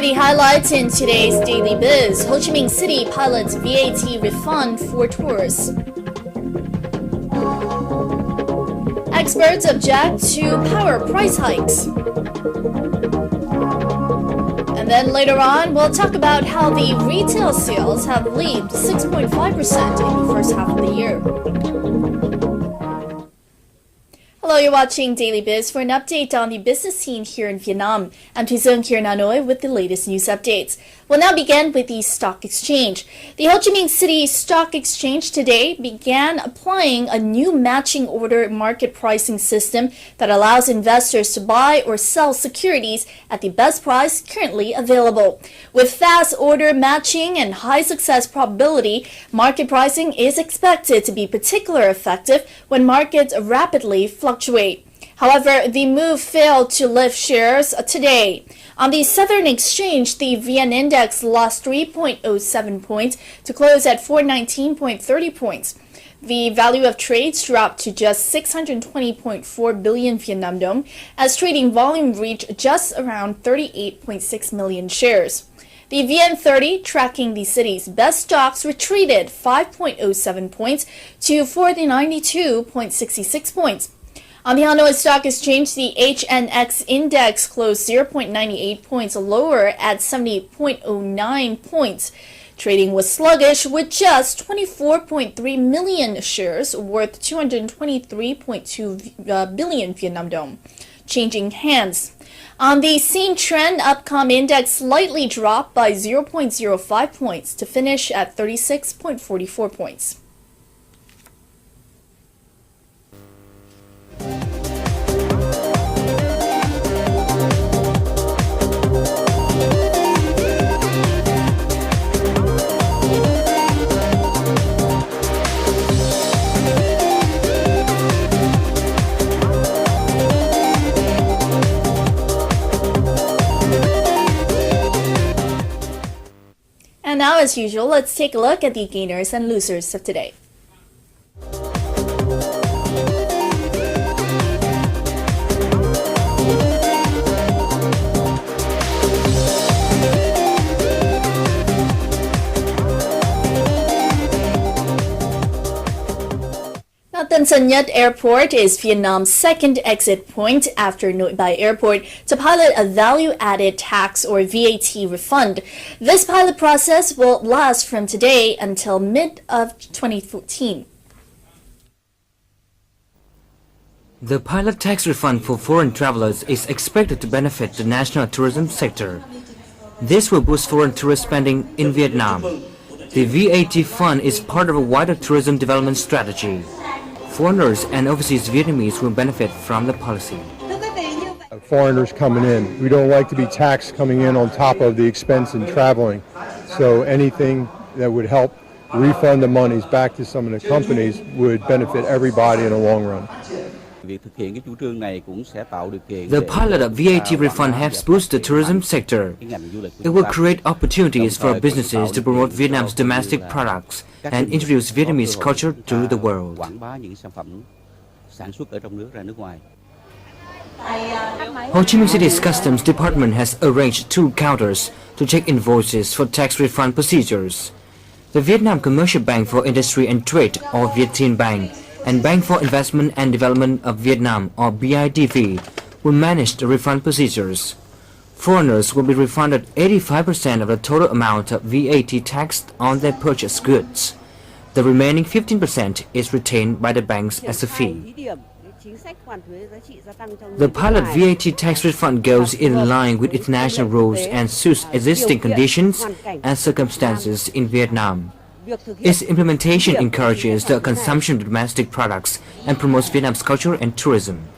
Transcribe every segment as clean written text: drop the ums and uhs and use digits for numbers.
the highlights in today's Daily Biz. Ho Chi Minh City pilots VAT refund for tourists. Experts object to power price hikes. And then later on, we'll talk about how the retail sales have leaped 6.5% in the first half of the year. Hello, you're watching Daily Biz for an update on the business scene here in Vietnam. I'm Thuy Dung here in Hanoi with the latest news updates. We'll now begin with the stock exchange. The Ho Chi Minh City Stock Exchange today began applying a new matching order market pricing system that allows investors to buy or sell securities at the best price currently available. With fast order matching and high success probability, market pricing is expected to be particularly effective when markets rapidly fluctuate. However, the move failed to lift shares today. On the Southern Exchange, the VN Index lost 3.07 points to close at 419.30 points. The value of trades dropped to just 620.4 billion Vietnam dong as trading volume reached just around 38.6 million shares. The VN30, tracking the city's best stocks, retreated 5.07 points to 492.66 points. On the Hanoi Stock Exchange, the HNX index closed 0.98 points lower at 70.09 points. Trading was sluggish with just 24.3 million shares worth 223.2 billion Vietnam dong changing hands. On the same trend, Upcom index slightly dropped by 0.05 points to finish at 36.44 points. And now, as usual, let's take a look at the gainers and losers of today. Tân Sơn Nhất Airport is Vietnam's second exit point after Nội Bài Airport to pilot a value-added tax or VAT refund. This pilot process will last from today until mid of 2014. The pilot tax refund for foreign travelers is expected to benefit the national tourism sector. This will boost foreign tourist spending in Vietnam. The VAT fund is part of a wider tourism development strategy. Foreigners and overseas Vietnamese will benefit from the policy. Foreigners coming in, we don't like to be taxed coming in on top of the expense in traveling. So anything that would help refund the monies back to some of the companies would benefit everybody in the long run. The pilot of VAT refund helps boost the tourism sector. It will create opportunities for businesses to promote Vietnam's domestic products and introduce Vietnamese culture to the world. Ho Chi Minh City's Customs Department has arranged 2 counters to check invoices for tax refund procedures. The Vietnam Commercial Bank for Industry and Trade, or Vietinbank, and Bank for Investment and Development of Vietnam, or BIDV, will manage the refund procedures. Foreigners will be refunded 85% of the total amount of VAT taxed on their purchased goods. The remaining 15% is retained by the banks as a fee. The pilot VAT tax refund goes in line with international rules and suits existing conditions and circumstances in Vietnam. Its implementation encourages the consumption of domestic products and promotes Vietnam's culture and tourism.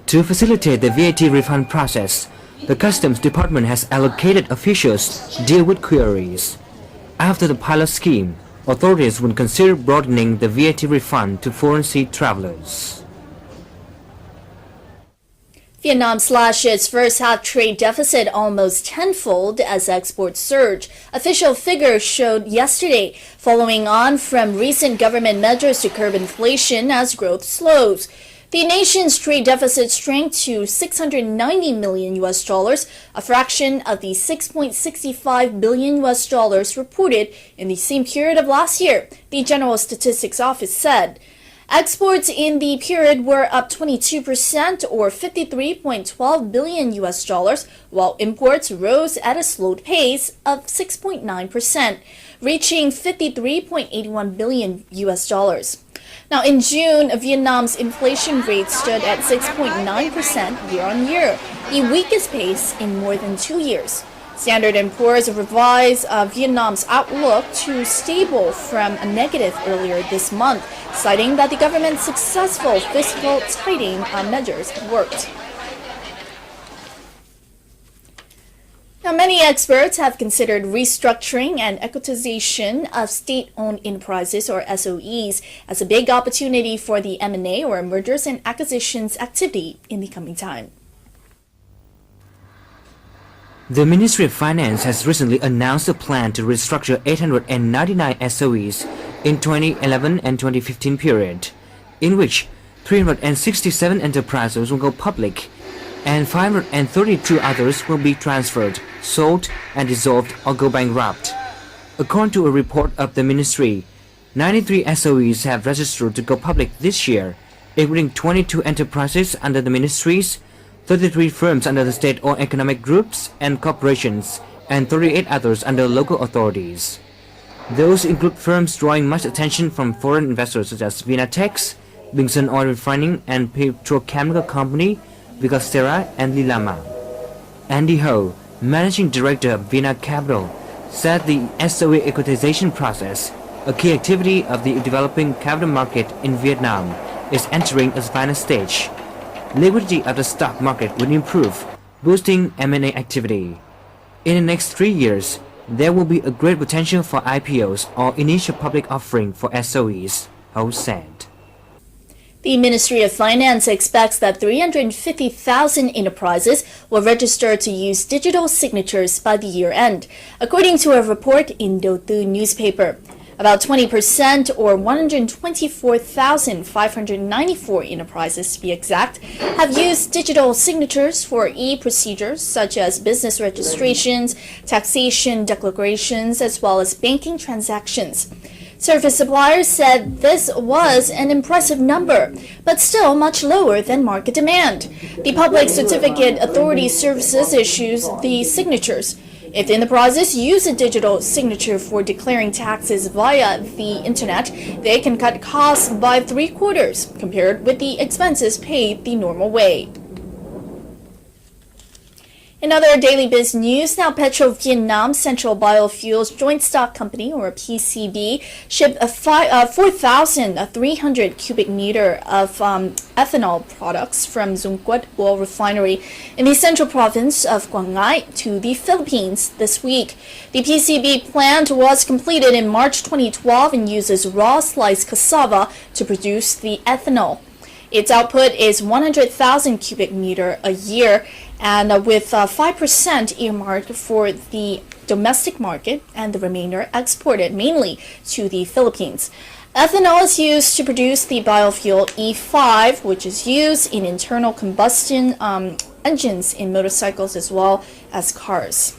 To facilitate the VAT refund process, the Customs Department has allocated officials to deal with queries. After the pilot scheme, authorities will consider broadening the VAT refund to foreign sea travelers. Vietnam slashed its first half trade deficit almost tenfold as exports surge. Official figures showed yesterday, following on from recent government measures to curb inflation as growth slows. The nation's trade deficit shrank to $690 million, a fraction of the $6.65 billion reported in the same period of last year, the General Statistics Office said. Exports in the period were up 22% or $53.12 billion, while imports rose at a slowed pace of 6.9%, reaching $53.81 billion. Now, in June, Vietnam's inflation rate stood at 6.9% year-on-year, the weakest pace in more than 2 years. Standard & Poor's revised Vietnam's outlook to stable from a negative earlier this month, citing that the government's successful fiscal tightening measures worked. Now, many experts have considered restructuring and equitization of state-owned enterprises, or SOEs, as a big opportunity for the M&A, or mergers and acquisitions activity in the coming time. The Ministry of Finance has recently announced a plan to restructure 899 SOEs in 2011 and 2015 period, in which 367 enterprises will go public and 532 others will be transferred, sold, and dissolved or go bankrupt. According to a report of the ministry, 93 SOEs have registered to go public this year, including 22 enterprises under the ministries, 33 firms under the state-owned economic groups and corporations, and 38 others under local authorities. Those include firms drawing much attention from foreign investors such as Vinatex, Bingson Oil Refining and Petrochemical Company, Vigastera, and Lilama. Andy Ho, Managing Director of Vina Capital, said the SOE equitization process, a key activity of the developing capital market in Vietnam, is entering its final stage. Liquidity of the stock market will improve, boosting M&A activity. In the next 3 years, there will be a great potential for IPOs or initial public offering for SOEs, Ho said. The Ministry of Finance expects that 350,000 enterprises will register to use digital signatures by the year end, according to a report in Do Tư newspaper. About 20%, or 124,594 enterprises to be exact, have used digital signatures for e-procedures such as business registrations, taxation declarations, as well as banking transactions. Service suppliers said this was an impressive number, but still much lower than market demand. The Public Certificate Authority Services issues the signatures. If the enterprises use a digital signature for declaring taxes via the internet, they can cut costs by 3/4 compared with the expenses paid the normal way. In other Daily Biz news, now Petro Vietnam Central Biofuels Joint Stock Company, or PCB, shipped 4,300 cubic meter of ethanol products from Dung Quất Oil Refinery in the central province of Quảng Ngãi to the Philippines this week. The PCB plant was completed in March 2012 and uses raw sliced cassava to produce the ethanol. Its output is 100,000 cubic meter a year, and with 5% earmarked for the domestic market and the remainder exported mainly to the Philippines. Ethanol is used to produce the biofuel E5, which is used in internal combustion engines in motorcycles as well as cars.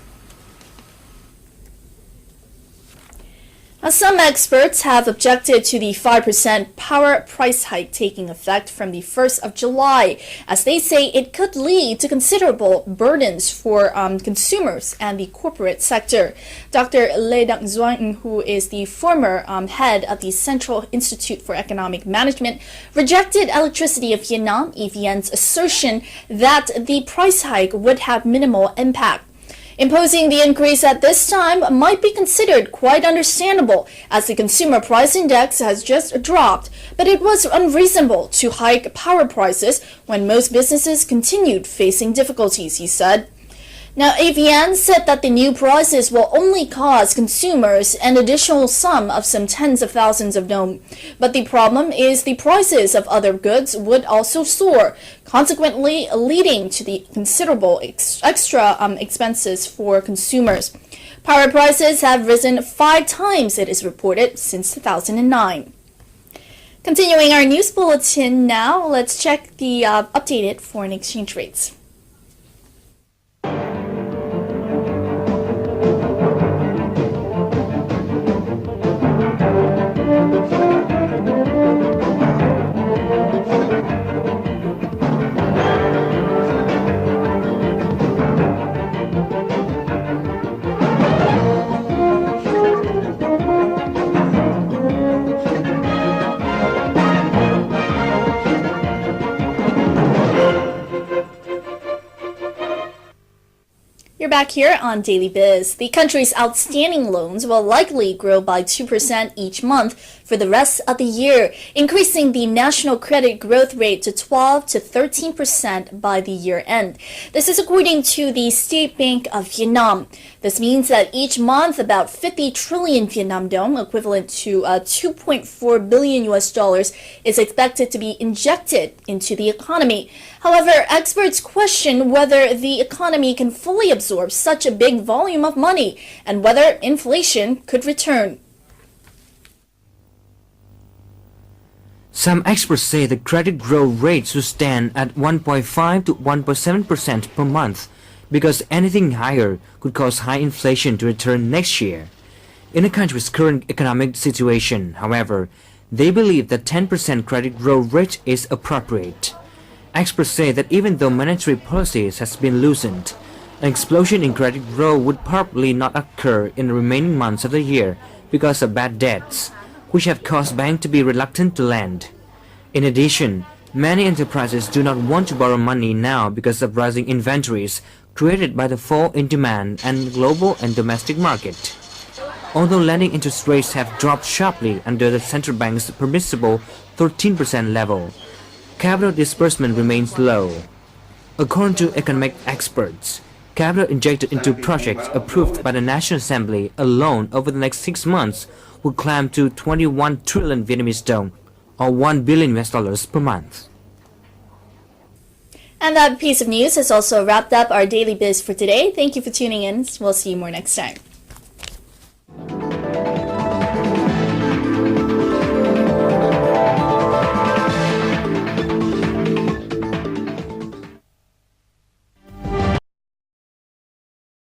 Now, some experts have objected to the 5% power price hike taking effect from the 1st of July, as they say it could lead to considerable burdens for consumers and the corporate sector. Dr. Lê Đặng Doan, who is the former head of the Central Institute for Economic Management, rejected Electricity of Vietnam, EVN's assertion that the price hike would have minimal impact. Imposing the increase at this time might be considered quite understandable, as the consumer price index has just dropped, but it was unreasonable to hike power prices when most businesses continued facing difficulties, he said. Now, AVN said that the new prices will only cost consumers an additional sum of some tens of thousands of dong. But the problem is the prices of other goods would also soar, consequently leading to the considerable extra expenses for consumers. Power prices have risen 5 times, it is reported, since 2009. Continuing our news bulletin now, let's check the updated foreign exchange rates. You're back here on Daily Biz. The country's outstanding loans will likely grow by 2% each month for the rest of the year, increasing the national credit growth rate to 12 to 13% by the year end. This is according to the State Bank of Vietnam. This means that each month about 50 trillion Vietnam dong, equivalent to 2.4 billion US dollars, is expected to be injected into the economy. However, experts question whether the economy can fully absorb such a big volume of money and whether inflation could return. Some experts say the credit growth rate should stand at 1.5 to 1.7% per month because anything higher could cause high inflation to return next year. In the country's current economic situation, however, they believe that 10% credit growth rate is appropriate. Experts say that even though monetary policies has been loosened, an explosion in credit growth would probably not occur in the remaining months of the year because of bad debts, which have caused banks to be reluctant to lend. In addition, many enterprises do not want to borrow money now because of rising inventories created by the fall in demand and the global and domestic market. Although lending interest rates have dropped sharply under the central bank's permissible 13% level, capital disbursement remains low. According to economic experts, capital injected into projects approved by the National Assembly alone over the next 6 months will climb to 21 trillion Vietnamese dong, or $1 billion US per month. And that piece of news has also wrapped up our Daily Biz for today. Thank you for tuning in. We'll see you more next time.